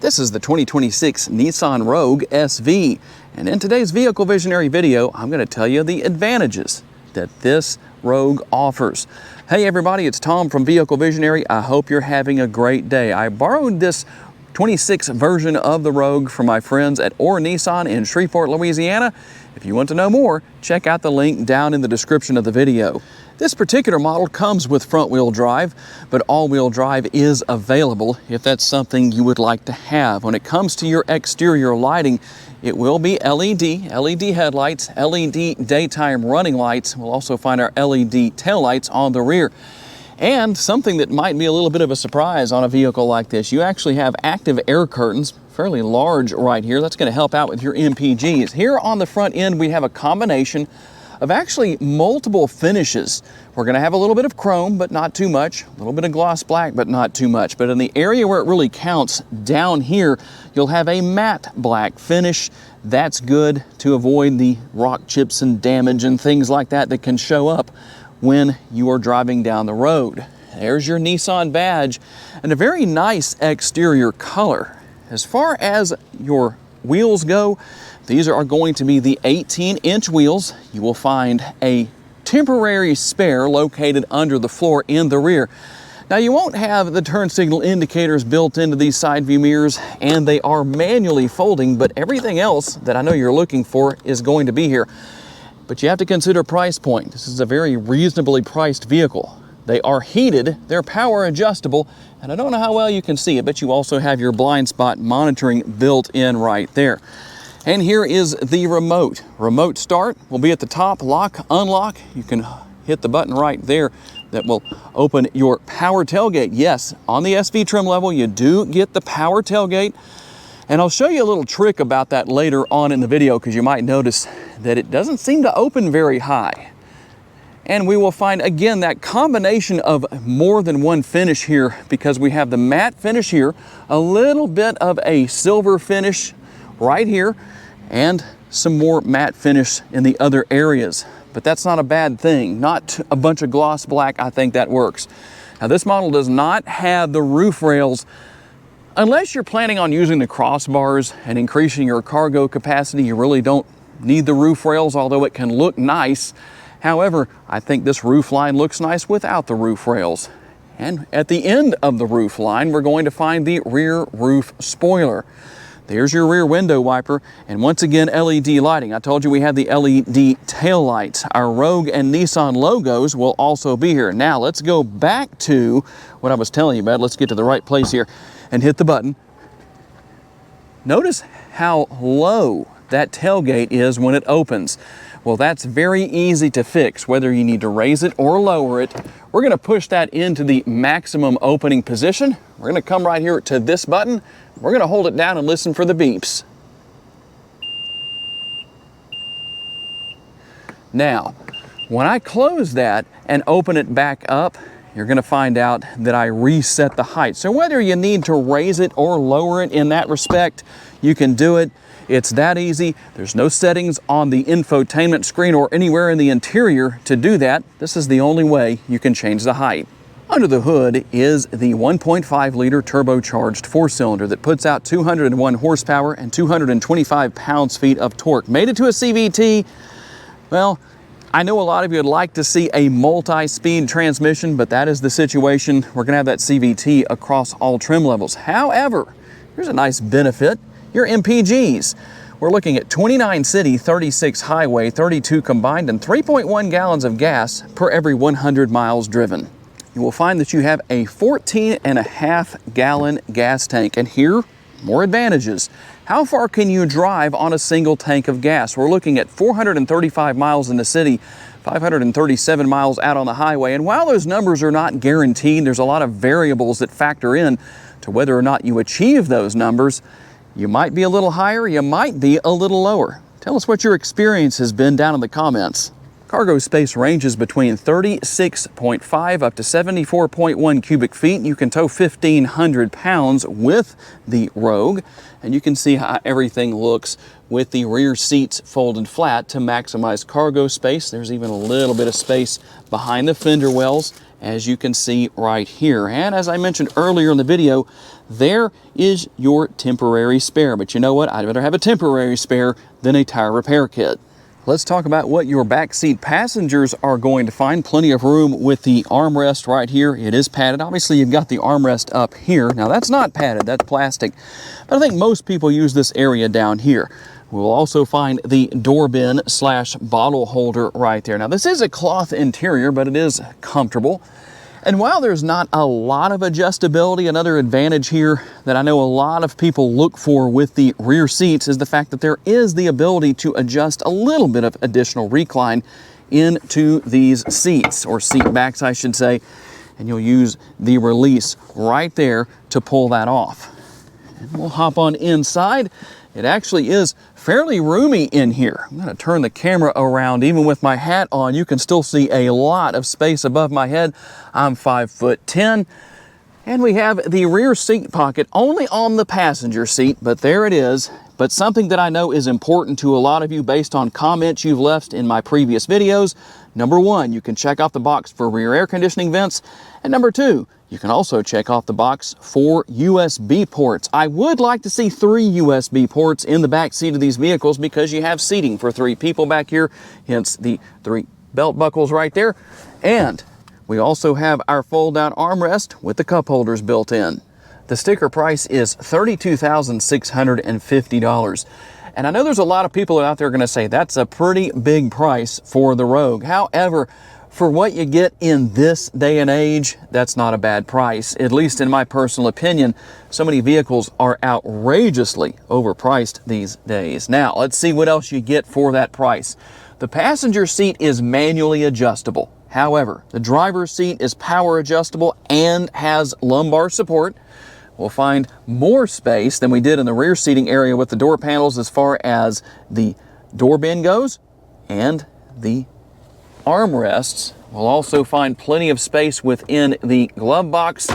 This is the 2026 Nissan Rogue SV, and in today's Vehicle Visionary video, I'm going to tell you the advantages that this Rogue offers. Hey everybody, it's Tom from Vehicle Visionary. I hope you're having a great day. I borrowed this 26 version of the Rogue from my friends at Or Nissan in Shreveport, Louisiana. If you want to know more, check out the link down in the description of the video. This particular model comes with front-wheel drive, but all-wheel drive is available if that's something you would like to have. When it comes to your exterior lighting, it will be LED headlights, LED daytime running lights. We'll also find our LED taillights on the rear. And something that might be a little bit of a surprise on a vehicle like this, you actually have active air curtains, fairly large right here. That's going to help out with your MPGs. Here on the front end, we have a combination of actually multiple finishes. We're going to have a little bit of chrome, but not too much. A little bit of gloss black, but not too much. But in the area where it really counts, down here, you'll have a matte black finish. That's good to avoid the rock chips and damage and things like that that can show up when you are driving down the road. There's your Nissan badge and a very nice exterior color. As far as your wheels go, these are going to be the 18-inch wheels. You will find a temporary spare located under the floor in the rear. Now you won't have the turn signal indicators built into these side view mirrors, and they are manually folding, but everything else that I know you're looking for is going to be here. But you have to consider price point. This is a very reasonably priced vehicle. They are heated, they're power adjustable, and I don't know how well you can see it, but you also have your blind spot monitoring built in right there. And here is the remote. Remote start will be at the top, lock, unlock. You can hit the button right there that will open your power tailgate. Yes, on the SV trim level, you do get the power tailgate. And I'll show you a little trick about that later on in the video, because you might notice that it doesn't seem to open very high. And we will find, again, that combination of more than one finish here, because we have the matte finish here, a little bit of a silver finish right here, and some more matte finish in the other areas. But that's not a bad thing. Not a bunch of gloss black. I think that works. Now, this model does not have the roof rails. Unless you're planning on using the crossbars and increasing your cargo capacity, you really don't need the roof rails, although it can look nice. However, I think this roof line looks nice without the roof rails. And at the end of the roof line, we're going to find the rear roof spoiler. There's your rear window wiper, and once again, LED lighting. I told you we have the LED tail lights. Our Rogue and Nissan logos will also be here. Now, let's go back to what I was telling you about. Let's get to the right place here and hit the button. Notice how low that tailgate is when it opens. Well, that's very easy to fix, whether you need to raise it or lower it. We're going to push that into the maximum opening position. We're going to come right here to this button. We're going to hold it down and listen for the beeps. Now, when I close that and open it back up, you're going to find out that I reset the height. So whether you need to raise it or lower it in that respect, you can do it. It's that easy. There's no settings on the infotainment screen or anywhere in the interior to do that. This is the only way you can change the height. Under the hood is the 1.5 liter turbocharged four-cylinder that puts out 201 horsepower and 225 pounds-feet of torque. Made it to a CVT. Well, I know a lot of you would like to see a multi-speed transmission, but that is the situation. We're going to have that CVT across all trim levels. However, here's a nice benefit. Your MPGs. We're looking at 29 city, 36 highway, 32 combined, and 3.1 gallons of gas per every 100 miles driven. You will find that you have a 14.5 gallon gas tank, and here, more advantages. How far can you drive on a single tank of gas? We're looking at 435 miles in the city, 537 miles out on the highway, and while those numbers are not guaranteed, there's a lot of variables that factor in to whether or not you achieve those numbers. You might be a little higher, you might be a little lower. Tell us what your experience has been down in the comments. Cargo space ranges between 36.5 up to 74.1 cubic feet. You can tow 1,500 pounds with the Rogue, and you can see how everything looks with the rear seats folded flat to maximize cargo space. There's even a little bit of space behind the fender wells as you can see right here. And as I mentioned earlier in the video, there is your temporary spare. But you know what? I'd rather have a temporary spare than a tire repair kit. Let's talk about what your backseat passengers are going to find. Plenty of room with the armrest right here. It is padded. Obviously, you've got the armrest up here. Now, that's not padded, that's plastic. But I think most people use this area down here. We'll also find the door bin / bottle holder right there. Now, this is a cloth interior, but it is comfortable. And while there's not a lot of adjustability, another advantage here that I know a lot of people look for with the rear seats is the fact that there is the ability to adjust a little bit of additional recline into these seats, or seat backs, I should say. And you'll use the release right there to pull that off. And we'll hop on inside. It actually is fairly roomy in here. I'm going to turn the camera around. Even with my hat on, you can still see a lot of space above my head. I'm 5'10", and we have the rear seat pocket only on the passenger seat, but there it is. But something that I know is important to a lot of you based on comments you've left in my previous videos. Number one, you can check off the box for rear air conditioning vents. And number two, you can also check off the box for USB ports. I would like to see 3 USB ports in the back seat of these vehicles because you have seating for 3 people back here, hence the 3 belt buckles right there. And we also have our fold-down armrest with the cup holders built in. The sticker price is $32,650. And I know there's a lot of people out there going to say that's a pretty big price for the Rogue. However, for what you get in this day and age, that's not a bad price, at least in my personal opinion. So many vehicles are outrageously overpriced these days. Now, let's see what else you get for that price. The passenger seat is manually adjustable. However, the driver's seat is power adjustable and has lumbar support. We'll find more space than we did in the rear seating area with the door panels as far as the door bin goes, and the armrests. We'll also find plenty of space within the glove box.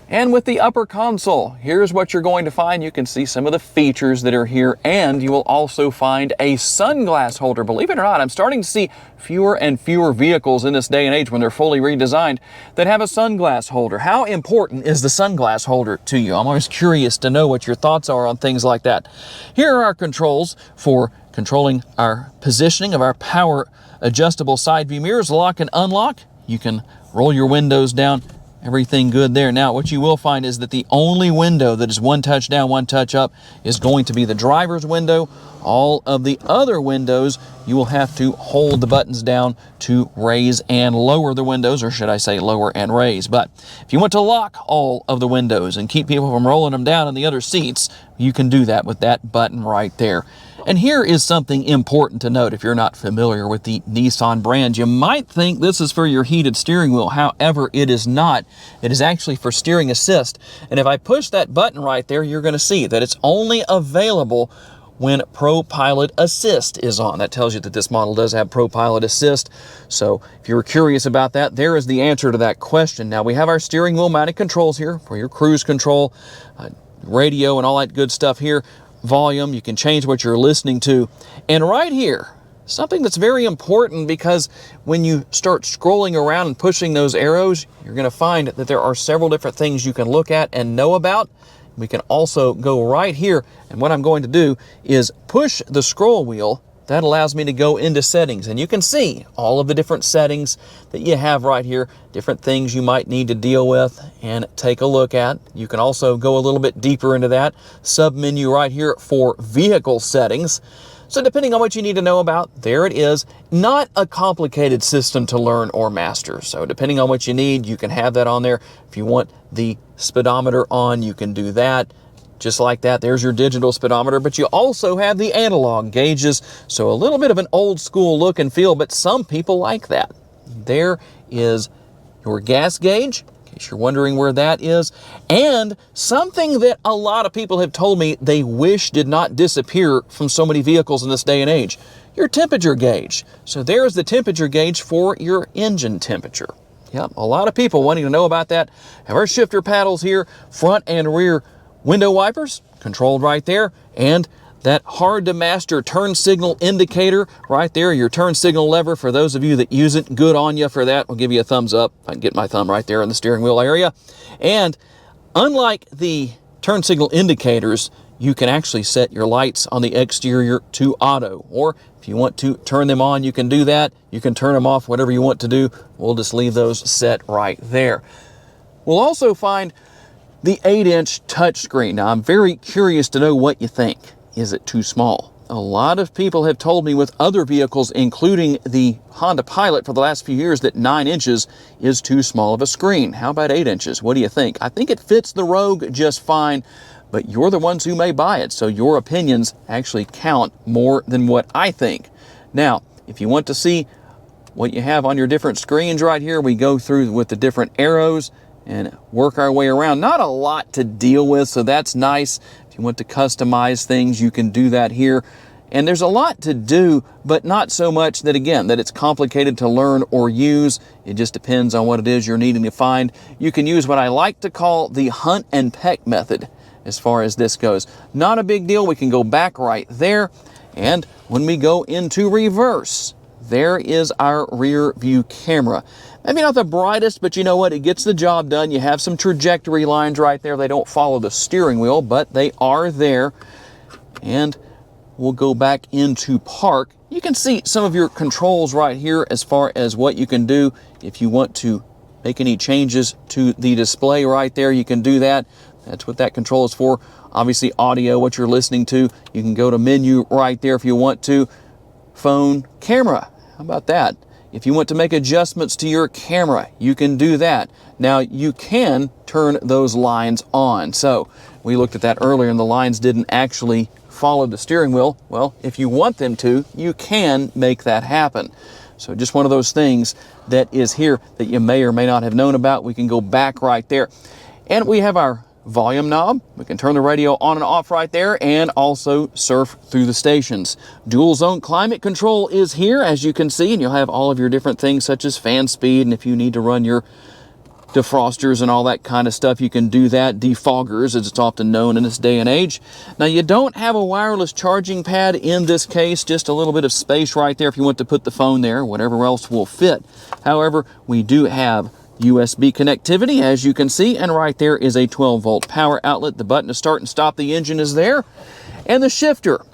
And with the upper console, here's what you're going to find. You can see some of the features that are here, and you will also find a sunglass holder. Believe it or not, I'm starting to see fewer and fewer vehicles in this day and age when they're fully redesigned that have a sunglass holder. How important is the sunglass holder to you? I'm always curious to know what your thoughts are on things like that. Here are our controls for controlling our positioning of our power adjustable side view mirrors. Lock and unlock. You can roll your windows down. Everything good there. Now, what you will find is that the only window that is one touch down, one touch up is going to be the driver's window. All of the other windows, you will have to hold the buttons down to raise and lower the windows, or should I say lower and raise. But if you want to lock all of the windows and keep people from rolling them down in the other seats, you can do that with that button right there. And here is something important to note if you're not familiar with the Nissan brand. You might think this is for your heated steering wheel. However, it is not. It is actually for steering assist. And if I push that button right there, you're going to see that it's only available when Pro Pilot Assist is on. That tells you that this model does have Pro Pilot Assist. So if you were curious about that, there is the answer to that question. Now, we have our steering wheel mounted controls here for your cruise control, radio and all that good stuff here. Volume, you can change what you're listening to. And right here, something that's very important, because when you start scrolling around and pushing those arrows, you're going to find that there are several different things you can look at and know about. We can also go right here, and what I'm going to do is push the scroll wheel. That allows me to go into settings, and you can see all of the different settings that you have right here, different things you might need to deal with and take a look at. You can also go a little bit deeper into that. Sub-menu right here for vehicle settings. So depending on what you need to know about, there it is. Not a complicated system to learn or master. So depending on what you need, you can have that on there. If you want the speedometer on, you can do that. Just like that, there's your digital speedometer, but you also have the analog gauges, so a little bit of an old school look and feel, but some people like that. There is your gas gauge, in case you're wondering where that is, and something that a lot of people have told me they wish did not disappear from so many vehicles in this day and age, your temperature gauge. So there's the temperature gauge for your engine temperature. Yep, a lot of people wanting to know about that. Have our shifter paddles here, front and rear window wipers controlled right there, and that hard to master turn signal indicator right there, your turn signal lever. For those of you that use it, good on you for that. I'll give you a thumbs up. I can get my thumb right there in the steering wheel area. And unlike the turn signal indicators, you can actually set your lights on the exterior to auto, or if you want to turn them on, you can do that. You can turn them off, whatever you want to do. We'll just leave those set right there. We'll also find the 8-inch touchscreen. Now, I'm very curious to know what you think. Is it too small? A lot of people have told me with other vehicles, including the Honda Pilot for the last few years, that 9 inches is too small of a screen. How about 8 inches? What do you think? I think it fits the Rogue just fine, but you're the ones who may buy it, so your opinions actually count more than what I think. Now, if you want to see what you have on your different screens right here, we go through with the different arrows and work our way around. Not a lot to deal with, so that's nice. If you want to customize things, you can do that here. And there's a lot to do, but not so much that, again, that it's complicated to learn or use. It just depends on what it is you're needing to find. You can use what I like to call the hunt and peck method as far as this goes. Not a big deal. We can go back right there. And when we go into reverse, there is our rear view camera. Maybe not the brightest, but you know what? It gets the job done. You have some trajectory lines right there. They don't follow the steering wheel, but they are there. And we'll go back into park. You can see some of your controls right here as far as what you can do. If you want to make any changes to the display right there, you can do that. That's what that control is for. Obviously, audio, what you're listening to. You can go to menu right there if you want to. Phone, camera. How about that? If you want to make adjustments to your camera, you can do that. Now, you can turn those lines on. So, we looked at that earlier and the lines didn't actually follow the steering wheel. Well, if you want them to, you can make that happen. So, just one of those things that is here that you may or may not have known about. We can go back right there. And we have our volume knob. We can turn the radio on and off right there and also surf through the stations. Dual zone climate control is here, as you can see, and you'll have all of your different things such as fan speed, and if you need to run your defrosters and all that kind of stuff, you can do that. Defoggers, as it's often known in this day and age. Now, you don't have a wireless charging pad in this case, just a little bit of space right there if you want to put the phone there, whatever else will fit. However, we do have USB connectivity, as you can see, and right there is a 12-volt power outlet. The button to start and stop the engine is there. And the shifter,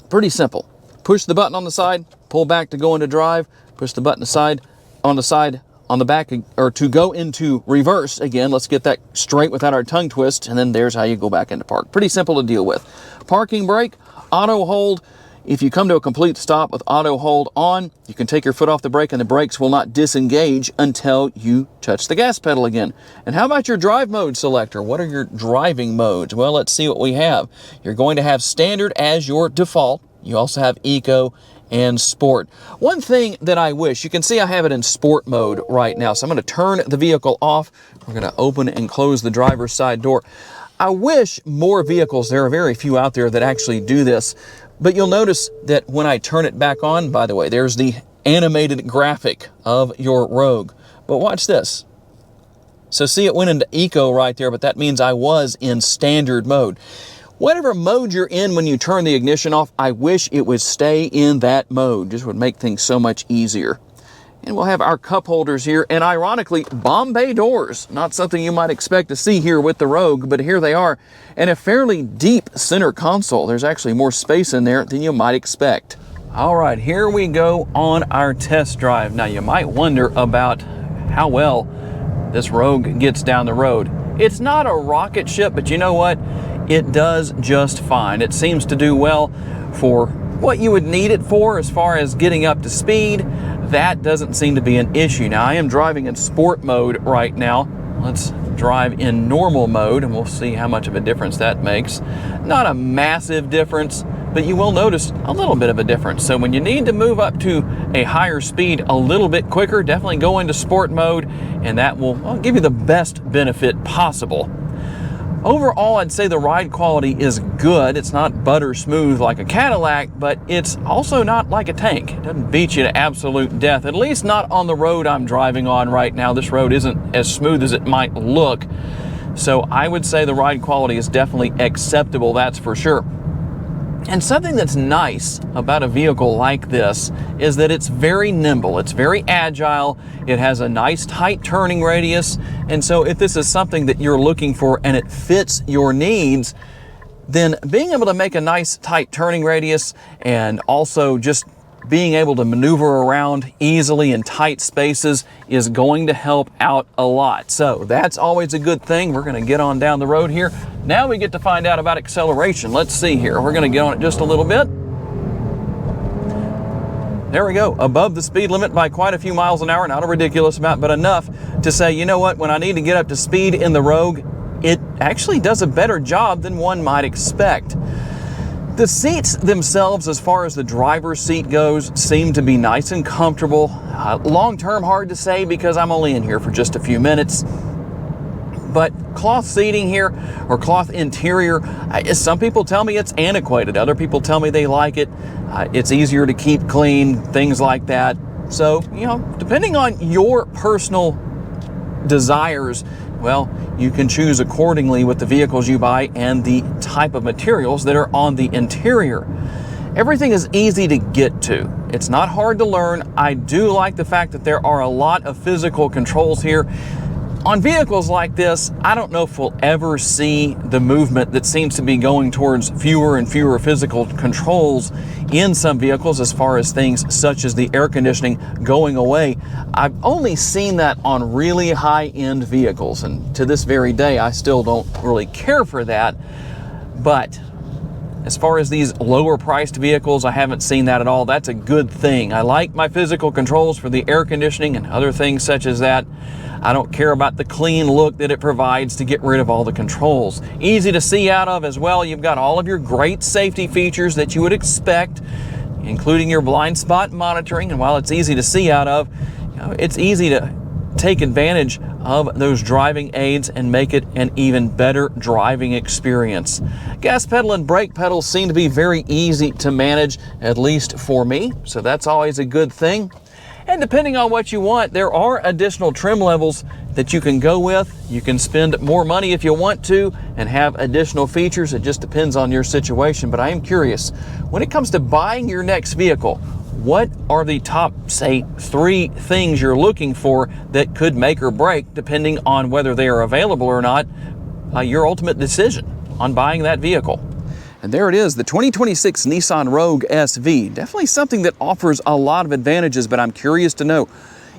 pretty simple. Push the button on the side, pull back to go into drive, push the button on the back, or to go into reverse. Again, let's get that straight without our tongue twist, and then there's how you go back into park. Pretty simple to deal with. Parking brake, auto hold. If you come to a complete stop with auto hold on, you can take your foot off the brake and the brakes will not disengage until you touch the gas pedal again. And how about your drive mode selector? What are your driving modes? Well, let's see what we have. You're going to have standard as your default. You also have eco and sport. One thing that I wish, you can see I have it in sport mode right now. So I'm going to turn the vehicle off. We're going to open and close the driver's side door. I wish more vehicles, there are very few out there that actually do this, but you'll notice that when I turn it back on, by the way, there's the animated graphic of your Rogue. But watch this. So see, it went into eco right there, but that means I was in standard mode. Whatever mode you're in when you turn the ignition off, I wish it would stay in that mode. Just would make things so much easier. And we'll have our cup holders here, and ironically, Bombay doors. Not something you might expect to see here with the Rogue, but here they are. And a fairly deep center console. There's actually more space in there than you might expect. All right, here we go on our test drive. Now, you might wonder about how well this Rogue gets down the road. It's not a rocket ship, but you know what? It does just fine. It seems to do well for what you would need it for as far as getting up to speed. That doesn't seem to be an issue. Now, I am driving in sport mode right now. Let's drive in normal mode and we'll see how much of a difference that makes. Not a massive difference, but you will notice a little bit of a difference. So when you need to move up to a higher speed a little bit quicker, definitely go into sport mode, and that will give you the best benefit possible. Overall, I'd say the ride quality is good. It's not butter smooth like a Cadillac, but it's also not like a tank. It doesn't beat you to absolute death, at least not on the road I'm driving on right now. This road isn't as smooth as it might look. So I would say the ride quality is definitely acceptable, that's for sure. And something that's nice about a vehicle like this is that it's very nimble, it's very agile, it has a nice tight turning radius, and so if this is something that you're looking for and it fits your needs, then being able to make a nice tight turning radius and also just being able to maneuver around easily in tight spaces is going to help out a lot. So that's always a good thing. We're going to get on down the road here. Now we get to find out about acceleration. Let's see here. We're going to get on it just a little bit. There we go, above the speed limit by quite a few miles an hour. Not a ridiculous amount, but enough to say, you know what, when I need to get up to speed in the Rogue, it actually does a better job than one might expect. The seats themselves, as far as the driver's seat goes, seem to be nice and comfortable. Long-term, hard to say because I'm only in here for just a few minutes. But cloth seating here, or cloth interior, some people tell me it's antiquated. Other people tell me they like it. It's easier to keep clean, things like that. So, you know, depending on your personal desires, well, you can choose accordingly with the vehicles you buy and the type of materials that are on the interior. Everything is easy to get to. It's not hard to learn. I do like the fact that there are a lot of physical controls here. On vehicles like this, I don't know if we'll ever see the movement that seems to be going towards fewer and fewer physical controls in some vehicles, as far as things such as the air conditioning going away. I've only seen that on really high-end vehicles, and to this very day, I still don't really care for that. But as far as these lower priced vehicles, I haven't seen that at all. That's a good thing. I like my physical controls for the air conditioning and other things such as that. I don't care about the clean look that it provides to get rid of all the controls. Easy to see out of as well. You've got all of your great safety features that you would expect, including your blind spot monitoring. And while it's easy to see out of, you know, it's easy to take advantage of those driving aids and make it an even better driving experience. Gas pedal and brake pedals seem to be very easy to manage, at least for me, so that's always a good thing. And depending on what you want, there are additional trim levels that you can go with. You can spend more money if you want to and have additional features. It just depends on your situation. But I am curious, when it comes to buying your next vehicle, what are the top, say, 3 things you're looking for that could make or break, depending on whether they are available or not, your ultimate decision on buying that vehicle? And there it is, the 2026 Nissan Rogue SV. Definitely something that offers a lot of advantages, but I'm curious to know,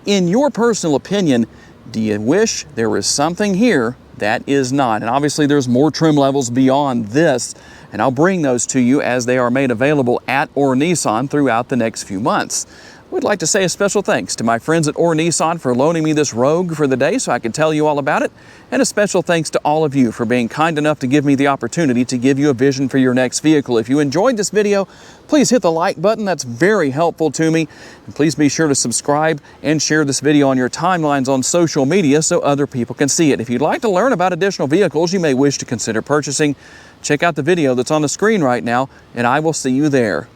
in your personal opinion, do you wish there was something here that is not? And obviously there's more trim levels beyond this, and I'll bring those to you as they are made available at Or Nissan throughout the next few months. We'd like to say a special thanks to my friends at Or Nissan for loaning me this Rogue for the day so I could tell you all about it. And a special thanks to all of you for being kind enough to give me the opportunity to give you a vision for your next vehicle. If you enjoyed this video, please hit the like button. That's very helpful to me. And please be sure to subscribe and share this video on your timelines on social media so other people can see it. If you'd like to learn about additional vehicles you may wish to consider purchasing, check out the video that's on the screen right now, and I will see you there.